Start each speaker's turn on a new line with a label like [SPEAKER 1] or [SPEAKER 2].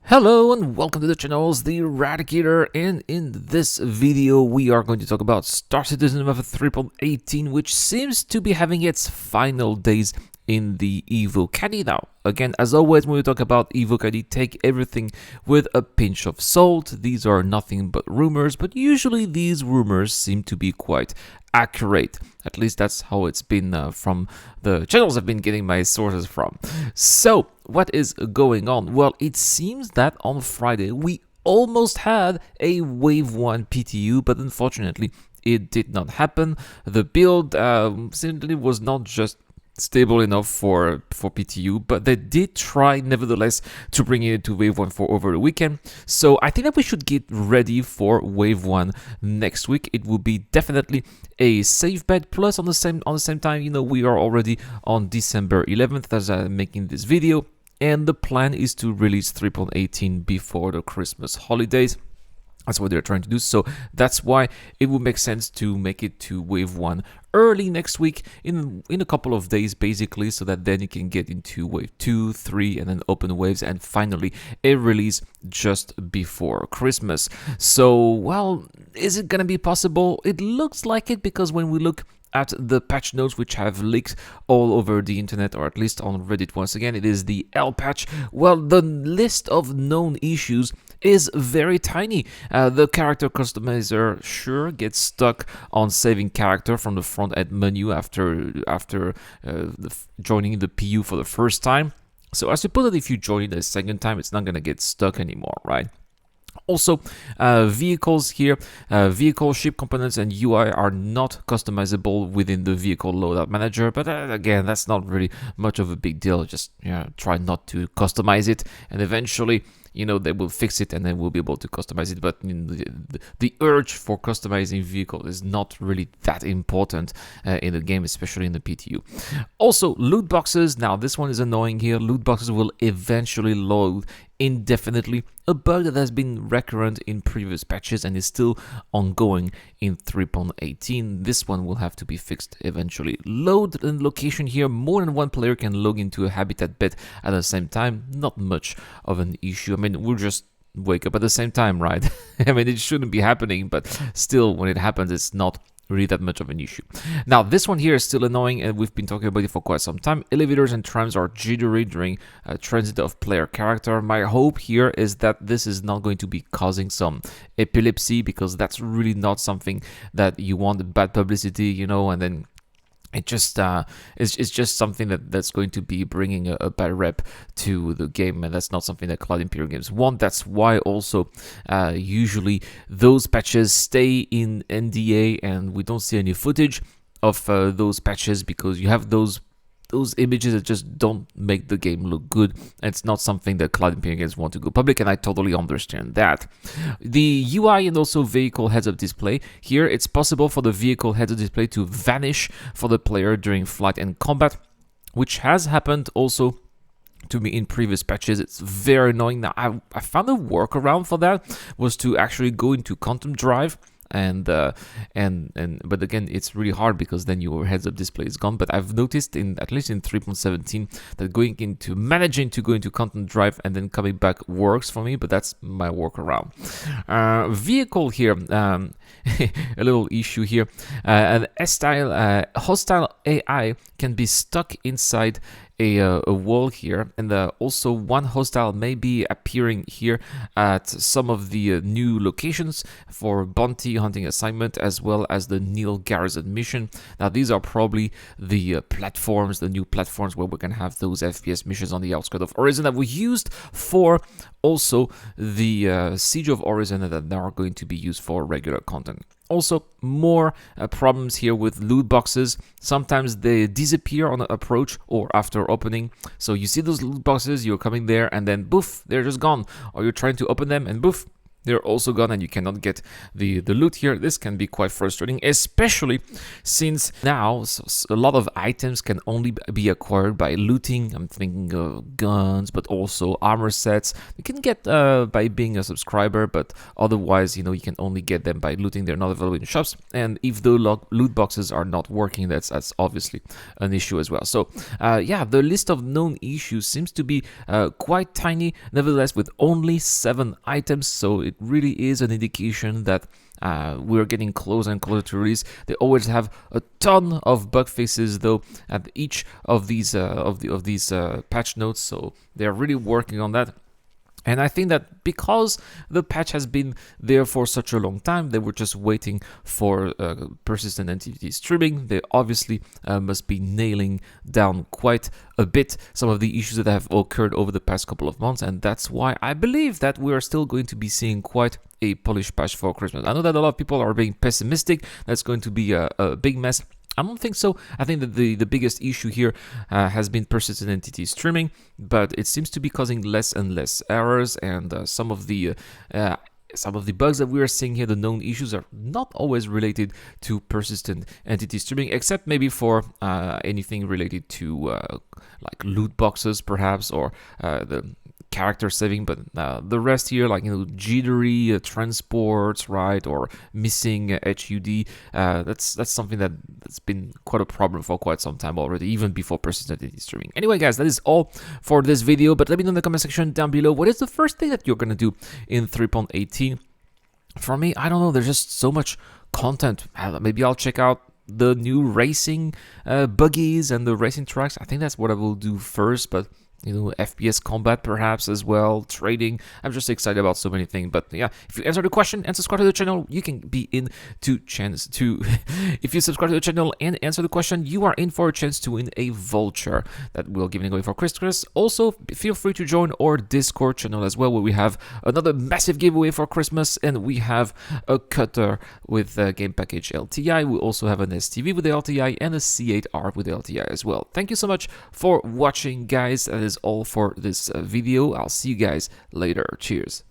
[SPEAKER 1] Hello and welcome to the channel, the Eradicator, and in this video we are going to talk about Star Citizen with 3.18, which seems to be having its final days in the Evo Caddy. Now, again, as always, when we talk about Evo Caddy, take everything with a pinch of salt. These are nothing but rumors, but usually these rumors seem to be quite accurate. At least that's how it's been from the channels I've been getting my sources from. So, what is going on? Well, it seems that on Friday we almost had a Wave 1 PTU, but unfortunately it did not happen. The build simply was not just stable enough for PTU, but they did try nevertheless to bring it to Wave 1 for over the weekend. So I think that we should get ready for Wave 1 next week. It will be definitely a safe bet. Plus, on the same time, you know, we are already on December 11th as I'm making this video, and the plan is to release 3.18 before the Christmas holidays. That's what they're trying to do, so that's why it would make sense to make it to Wave 1 early next week, in a couple of days basically, so that then you can get into Wave 2, 3, and then open waves, and finally a release just before Christmas. So, well, is it gonna be possible? It looks like it, because when we look at the patch notes, which have leaked all over the internet, or at least on Reddit once again, it is the L patch. Well, the list of known issues is very tiny. The character customizer sure gets stuck on saving character from the front end menu after joining the PU for the first time. So I suppose that if you join it a second time, it's not gonna get stuck anymore, right? Also, vehicles here, vehicle ship components and UI are not customizable within the vehicle loadout manager, but again, that's not really much of a big deal. Just try not to customize it, and eventually, you know, they will fix it and then we'll be able to customize it. But the urge for customizing vehicle is not really that important in the game, especially in the PTU. Also, loot boxes. Now, this one is annoying here. Loot boxes will eventually load indefinitely, a bug that has been recurrent in previous patches and is still ongoing in 3.18. This one will have to be fixed eventually. Load and location here, more than one player can log into a habitat bed at the same time. Not much of an issue. I mean, we'll just wake up at the same time, right? I mean, it shouldn't be happening, but still, when it happens, it's not really that much of an issue. Now, this one here is still annoying, and we've been talking about it for quite some time. Elevators and trams are jittery during transit of player character. My hope here is that this is not going to be causing some epilepsy, because that's really not something that you want, bad publicity, you know, and then it just it's just something that's going to be bringing a bad rep to the game, and that's not something that Cloud Imperium games want. That's why also usually those patches stay in NDA, and we don't see any footage of those patches, because you have those images that just don't make the game look good, and it's not something that Cloud Imperium games want to go public, and I totally understand that. The UI and also vehicle heads-up display. Here, it's possible for the vehicle heads-up display to vanish for the player during flight and combat, which has happened also to me in previous patches. It's very annoying. Now, I found a workaround for that, was to actually go into Content Drive, and but again, it's really hard, because then your heads-up display is gone. But I've noticed, at least in 3.17, that managing to go into Content Drive and then coming back works for me, but that's my workaround. Vehicle here, a little issue here. An hostile AI can be stuck inside a wall here, and also one hostile may be appearing here at some of the new locations for bounty hunting assignment, as well as the Neil Garrison mission. Now, these are probably the platforms, the new platforms where we can have those FPS missions on the outskirts of Horizon that we used for also the Siege of Horizon, that are going to be used for regular content. Also, more problems here with loot boxes. Sometimes they disappear on approach or after opening. So you see those loot boxes, you're coming there, and then boof, they're just gone. Or you're trying to open them, and boof, they're also gone and you cannot get the loot here. This can be quite frustrating, especially since now a lot of items can only be acquired by looting. I'm thinking of guns, but also armor sets. You can get by being a subscriber, but otherwise, you know, you can only get them by looting. They're not available in shops, and if the loot boxes are not working, that's obviously an issue as well. So yeah, the list of known issues seems to be quite tiny, nevertheless, with only 7 items. So it really is an indication that we're getting closer and closer to release. They always have a ton of bug fixes though at each of these patch notes, so they're really working on that. And I think that because the patch has been there for such a long time, they were just waiting for persistent entity streaming. They obviously must be nailing down quite a bit some of the issues that have occurred over the past couple of months, and that's why I believe that we are still going to be seeing quite a polished patch for Christmas. I know that a lot of people are being pessimistic. That's going to be a big mess. I don't think so. I think that the biggest issue here has been persistent entity streaming, but it seems to be causing less and less errors, and some of the bugs that we are seeing here, the known issues, are not always related to persistent entity streaming, except maybe for anything related to like loot boxes perhaps, or the character saving, but the rest here, like, you know, jittery transports, right, or missing HUD, that's something that's been quite a problem for quite some time already, even before persistent entity streaming. Anyway, guys, that is all for this video, but let me know in the comment section down below, what is the first thing that you're gonna do in 3.18? For me, I don't know, there's just so much content. Maybe I'll check out the new racing buggies and the racing tracks. I think that's what I will do first, but you know, FPS combat perhaps as well, trading. I'm just excited about so many things. But yeah, if you answer the question and subscribe to the channel, you can be in to chance to if you subscribe to the channel and answer the question, you are in for a chance to win a voucher that we'll give away for Christmas. Also, feel free to join our Discord channel as well, where we have another massive giveaway for Christmas, and we have a cutter with game package LTI. We also have an STV with the LTI and a C8R with the LTI as well. Thank you so much for watching, guys. That is all for this video. I'll see you guys later. Cheers.